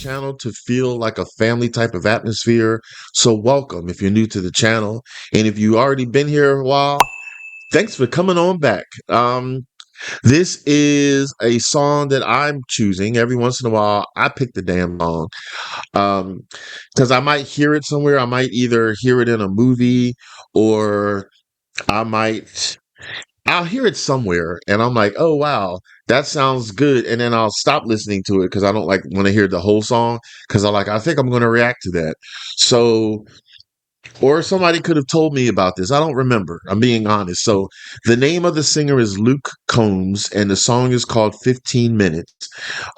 channel to feel like a family type of atmosphere. So welcome if you're new to the channel. And if you already been here a while, thanks for coming on back. This is a song that I'm choosing. Every once in a while, I pick the damn song. Because I might hear it somewhere. I might either hear it in a movie or I might I'll hear it somewhere and I'm like, oh wow, that sounds good. And then I'll stop listening to it because I don't like want to hear the whole song because I think I'm going to react to that. So, or somebody could have told me about this. I don't remember. I'm being honest. So the name of the singer is Luke Combs and the song is called 15 Minutes.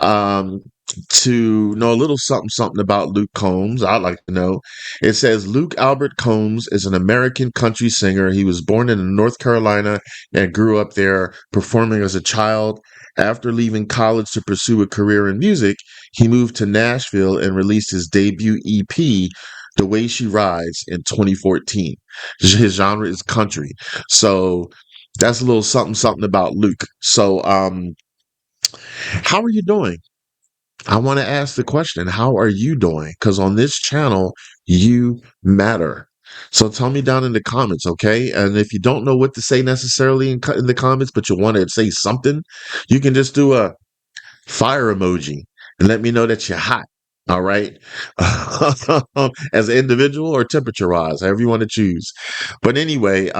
Um, to know a little something about Luke Combs, I'd like to know. It says Luke Albert Combs is an American country singer. He was born in North Carolina and grew up there performing as a child. After leaving college to pursue a career in music, he moved to Nashville and released his debut EP, The Way She Rides, in 2014. His genre is country. So that's a little something about Luke. So how are you doing? I want to ask the question, how are you doing? Because on this channel, you matter. So tell me down in the comments, okay? And if you don't know what to say necessarily in the comments, but you want to say something, you can just do a fire emoji and let me know that you're hot. All right. As an individual or temperature wise, however you want to choose. But anyway,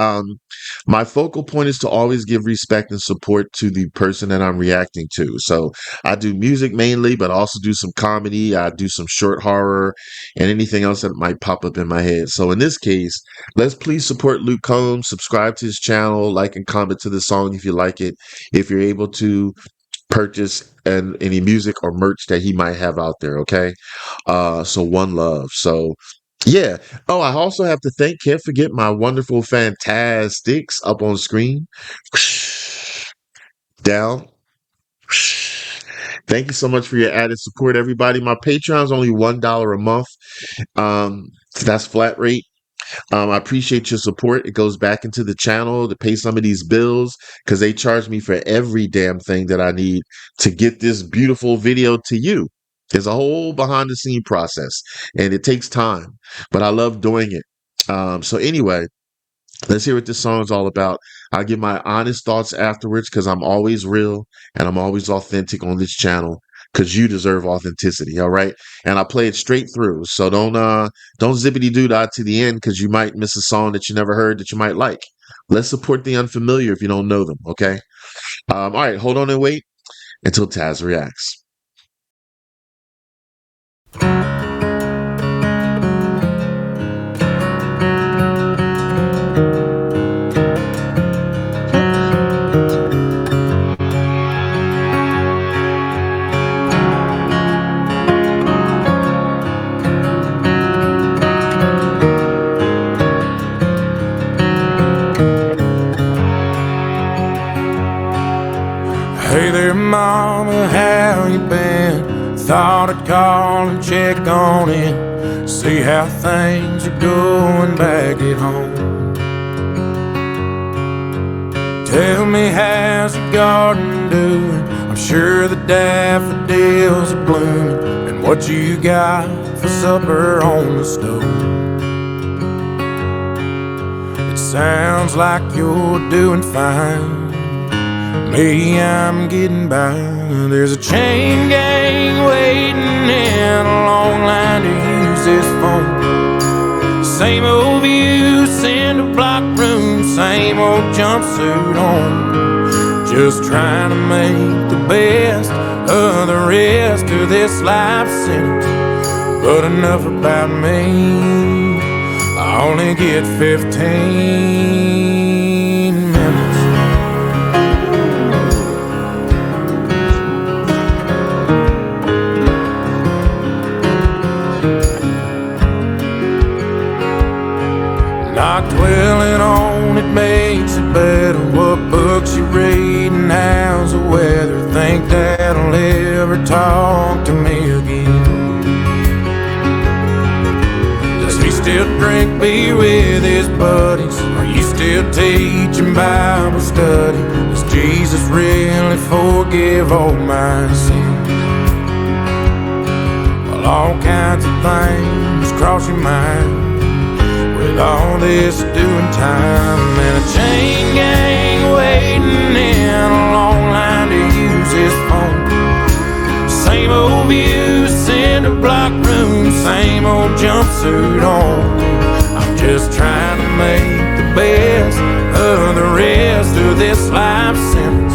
my focal point is to always give respect and support to the person that I'm reacting to. So I do music mainly, but I also do some comedy. I do some short horror and anything else that might pop up in my head. So in this case, let's please support Luke Combs, subscribe to his channel, like and comment to the song if you like it. If you're able to purchase and any music or merch that he might have out there, okay? So one love. So yeah. Oh, I also have to can't forget my wonderful fantastics up on screen. Down. Thank you so much for your added support, everybody. My Patreon is only $1 a month. That's flat rate. I appreciate your support. It goes back into the channel to pay some of these bills because they charge me for every damn thing that I need to get this beautiful video to you. There's a whole behind the scene process and it takes time, but I love doing it. So anyway, let's hear what this song is all about. I'll give my honest thoughts afterwards because I'm always real and I'm always authentic on this channel because you deserve authenticity. All right. And I play it straight through. So don't zippity doo dah to the end because you might miss a song that you never heard that you might like. Let's support the unfamiliar if you don't know them. Okay. All right. Hold on and wait until Tazzz reacts. Hey there, mama, how you been? Thought I'd call and check on it, see how things are going back at home. Tell me, how's your garden doing? I'm sure the daffodils are blooming. And what you got for supper on the stove? It sounds like you're doing fine. Me, I'm getting by. There's a chain gang waiting in a long line to use this phone. Same old view, cinder block room, same old jumpsuit on. Just trying to make the best of the rest of this life sentence. But enough about me, I only get 15 minutes. Not dwelling on it makes it better. What books you read and how's the weather? Think that'll ever talk to me again? Does he still drink beer with his buddies? Are you still teaching Bible study? Does Jesus really forgive all my sins? Well, all kinds of things cross your mind with all this doing time, and a chain gang waiting in a long line to use his phone. Same old view, cinder block room, same old jumpsuit on. I'm just trying to make the best of the rest of this life sentence.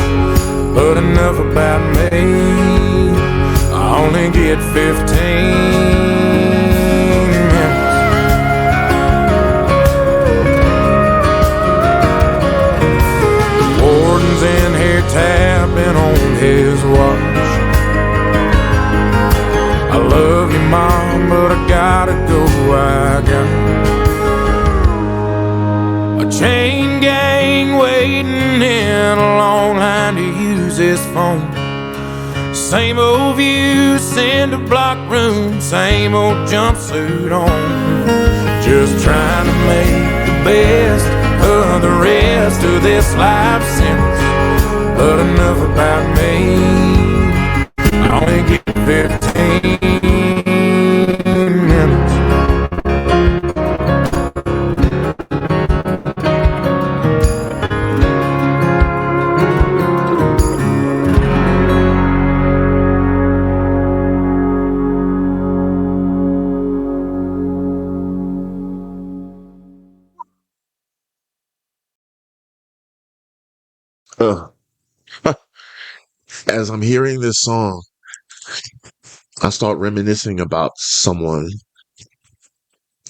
But enough about me, I only get 15 minutes. The warden's in here tapping on his watch. I love you, Mom, but I gotta go. I got a chain gang waiting in a long line to use his phone. Same old view, cinder block room, same old jumpsuit on. Just trying to make the best of the rest of this life sentence. But enough about me, I only get 15 minutes. Ugh. As I'm hearing this song, I start reminiscing about someone.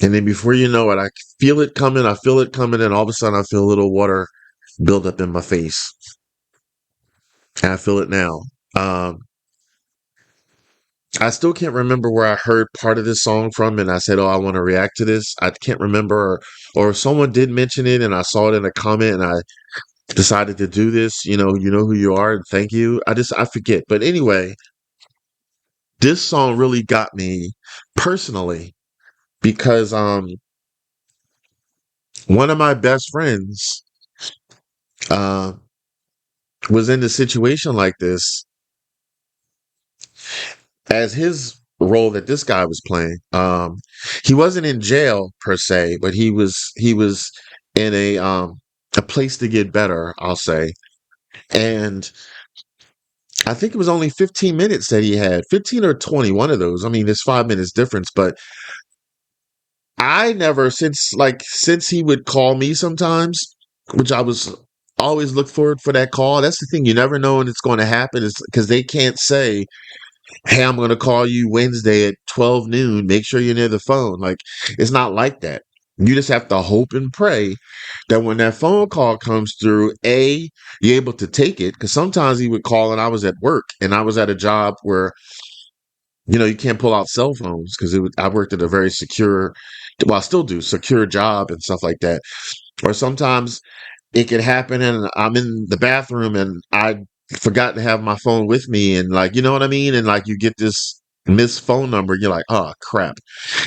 And then before you know it, I feel it coming. I feel it coming. And all of a sudden, I feel a little water build up in my face. And I feel it now. Um, I still can't remember where I heard part of this song from. And I said, oh, I want to react to this. I can't remember. Or someone did mention it and I saw it in a comment and I decided to do this. You know who you are. And thank you. I forget. But anyway, this song really got me personally because one of my best friends uh, was in a situation like this as his role that this guy was playing. He wasn't in jail per se, but he was in a place to get better, I'll say. And I think it was only 15 minutes that he had, 15 or 20, one of those. I mean, there's 5 minutes difference, but I never since he would call me sometimes, which I was always look forward for that call. That's the thing. You never know when it's going to happen is because they can't say, hey, I'm going to call you Wednesday at 12 noon. Make sure you're near the phone. Like, it's not like that. You just have to hope and pray that when that phone call comes through, you're able to take it. Because sometimes he would call and I was at work and I was at a job where, you can't pull out cell phones because I worked at a very secure, well, I still do, secure job and stuff like that. Or sometimes it could happen and I'm in the bathroom and I forgot to have my phone with me and like, you know what I mean? And like you get this missed phone number, you're like, oh crap.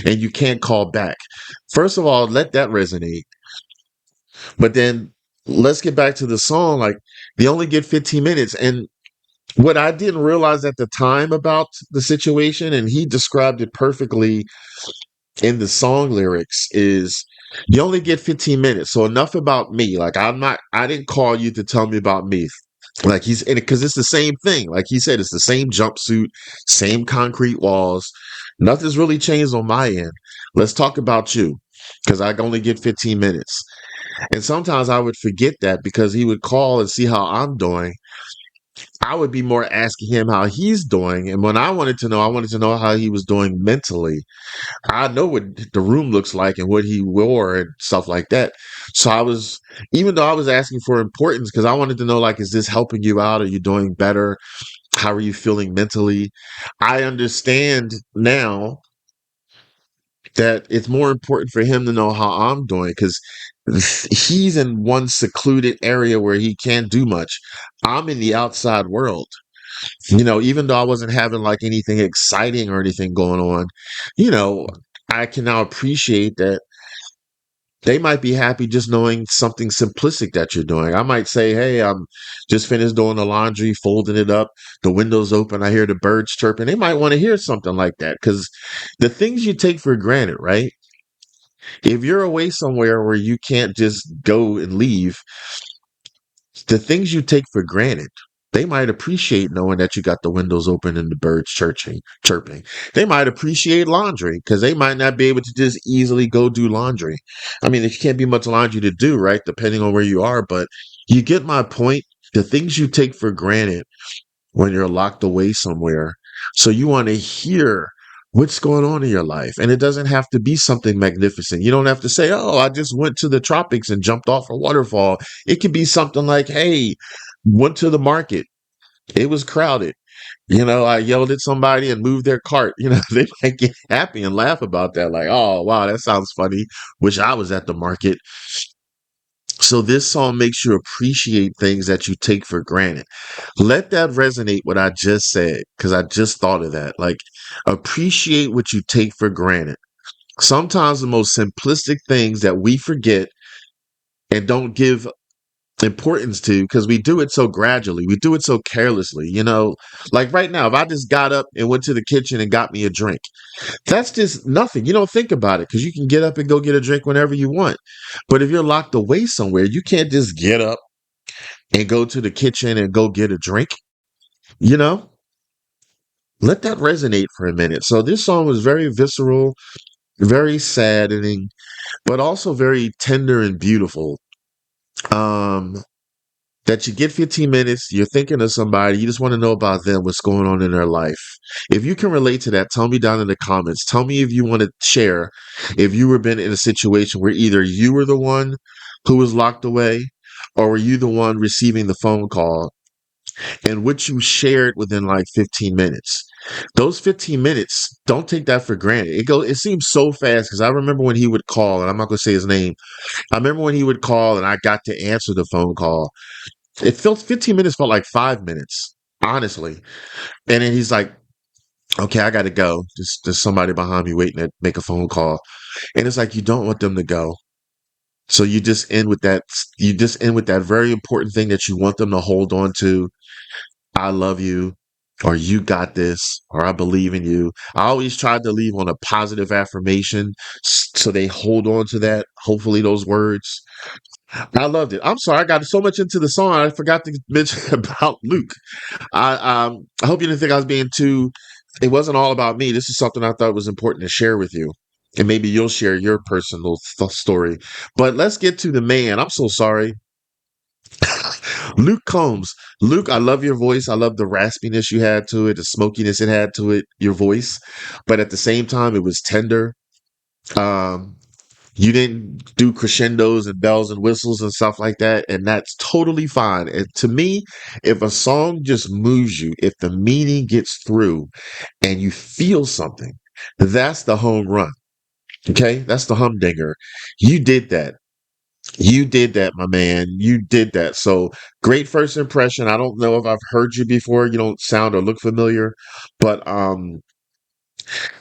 And you can't call back. First of all, let that resonate. But then let's get back to the song. Like they only get 15 minutes. And what I didn't realize at the time about the situation, and he described it perfectly in the song lyrics, is you only get 15 minutes. So enough about me. Like I didn't call you to tell me about me. Like because it's the same thing. Like he said, it's the same jumpsuit, same concrete walls. Nothing's really changed on my end. Let's talk about you because I only get 15 minutes. And sometimes I would forget that because he would call and see how I'm doing. I would be more asking him how he's doing. And when I wanted to know how he was doing mentally. I know what the room looks like and what he wore and stuff like that. So even though I was asking for importance, because I wanted to know, like, is this helping you out? Are you doing better? How are you feeling mentally? I understand now that it's more important for him to know how I'm doing because he's in one secluded area where he can't do much. I'm in the outside world. Even though I wasn't having like anything exciting or anything going on, you know, I can now appreciate that They might be happy just knowing something simplistic that you're doing. I might say, hey, I'm just finished doing the laundry, folding it up, the window's open, I hear the birds chirping. They might want to hear something like that because the things you take for granted, right? If you're away somewhere where you can't just go and leave, the things you take for granted, they might appreciate knowing that you got the windows open and the birds chirping. They might appreciate laundry because they might not be able to just easily go do laundry. I mean, there can't be much laundry to do, right? Depending on where you are, but you get my point. The things you take for granted when you're locked away somewhere. So you want to hear what's going on in your life. And it doesn't have to be something magnificent. You don't have to say, oh, I just went to the tropics and jumped off a waterfall. It could be something like, hey, went to the market. It was crowded. I yelled at somebody and moved their cart. They might get happy and laugh about that. Like, oh, wow, that sounds funny. Wish I was at the market. So this song makes you appreciate things that you take for granted. Let that resonate what I just said, because I just thought of that. Like, appreciate what you take for granted. Sometimes the most simplistic things that we forget and don't give importance to because we do it so gradually. We do it so carelessly. Like right now, if I just got up and went to the kitchen and got me a drink, that's just nothing. You don't think about it because you can get up and go get a drink whenever you want. But if you're locked away somewhere, you can't just get up and go to the kitchen and go get a drink, you know? Let that resonate for a minute. So this song was very visceral, very saddening, but also very tender and beautiful. Um, that you get 15 minutes, you're thinking of somebody, you just want to know about them, what's going on in their life. If you can relate to that, tell me down in the comments. Tell me if you want to share, if you were been in a situation where either you were the one who was locked away or were you the one receiving the phone call and what you shared within like 15 minutes. Those 15 minutes, don't take that for granted. It seems so fast because I remember when he would call, and I'm not going to say his name. I remember when he would call and I got to answer the phone call. It felt 15 minutes felt like 5 minutes, honestly. And then he's like, okay, I got to go. There's somebody behind me waiting to make a phone call. And it's like, you don't want them to go. So you just end with that. You just end with that very important thing that you want them to hold on to. I love you, or you got this, or I believe in you. I always tried to leave on a positive affirmation so they hold on to that. Hopefully those words. I loved it. I'm sorry, I got so much into the song, I forgot to mention about Luke. I hope you didn't think I was being too. It wasn't all about me. This is something I thought was important to share with you, and maybe you'll share your personal story. But let's get to the man. I'm so sorry, Luke Combs. Luke, I love your voice. I love the raspiness you had to it, the smokiness it had to it, your voice. But at the same time, it was tender. Um, you didn't do crescendos and bells and whistles and stuff like that, and that's totally fine. And to me, if a song just moves you, if the meaning gets through and you feel something, that's the home run. Okay? That's the humdinger. You did that. You did that, my man. You did that. So great first impression. I don't know if I've heard you before. You don't sound or look familiar, but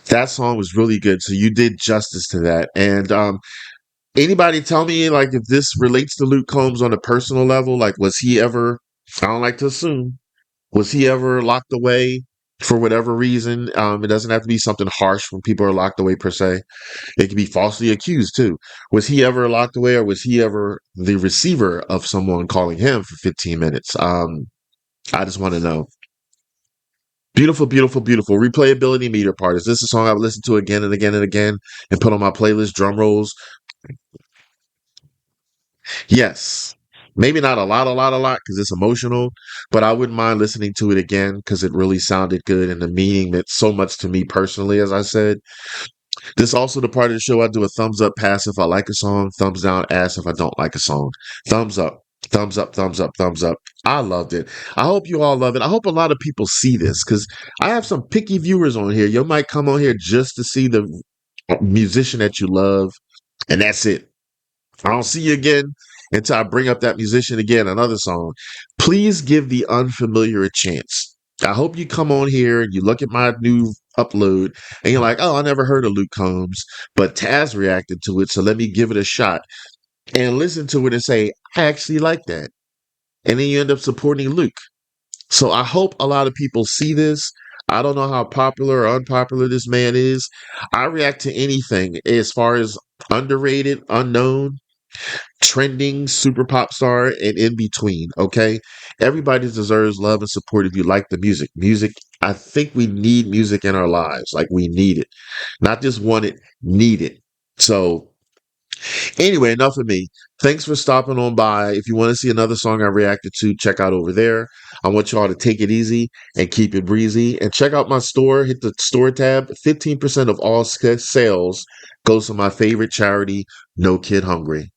that song was really good. So you did justice to that. And anybody tell me like if this relates to Luke Combs on a personal level? Like, was he ever? I don't like to assume. Was he ever locked away for whatever reason? It doesn't have to be something harsh when people are locked away per se. It could be falsely accused too. Was he ever locked away, or was he ever the receiver of someone calling him for 15 minutes? I just want to know. Beautiful, beautiful, beautiful. Replayability meter part. Is this a song I would listen to again and again and again and put on my playlist? Drum rolls. Yes. Maybe not a lot, because it's emotional, but I wouldn't mind listening to it again because it really sounded good and the meaning meant so much to me personally, as I said. This also the part of the show I do a thumbs up pass if I like a song, thumbs down ass if I don't like a song. Thumbs up, thumbs up, thumbs up, thumbs up. I loved it. I hope you all love it. I hope a lot of people see this because I have some picky viewers on here. You might come on here just to see the musician that you love, and that's it. I don't see you again until I bring up that musician again, another song. Please give the unfamiliar a chance. I hope you come on here and you look at my new upload, and you're like, oh, I never heard of Luke Combs, but Taz reacted to it, so let me give it a shot and listen to it and say, I actually like that. And then you end up supporting Luke. So I hope a lot of people see this. I don't know how popular or unpopular this man is. I react to anything as far as underrated, unknown, trending, super pop star, and in between. Okay. Everybody deserves love and support if you like the music. Music, I think we need music in our lives. Like we need it. Not just want it, need it. So anyway, enough of me. Thanks for stopping on by. If you want to see another song I reacted to, check out over there. I want y'all to take it easy and keep it breezy. And check out my store. Hit the store tab. 15% of all sales goes to my favorite charity, No Kid Hungry.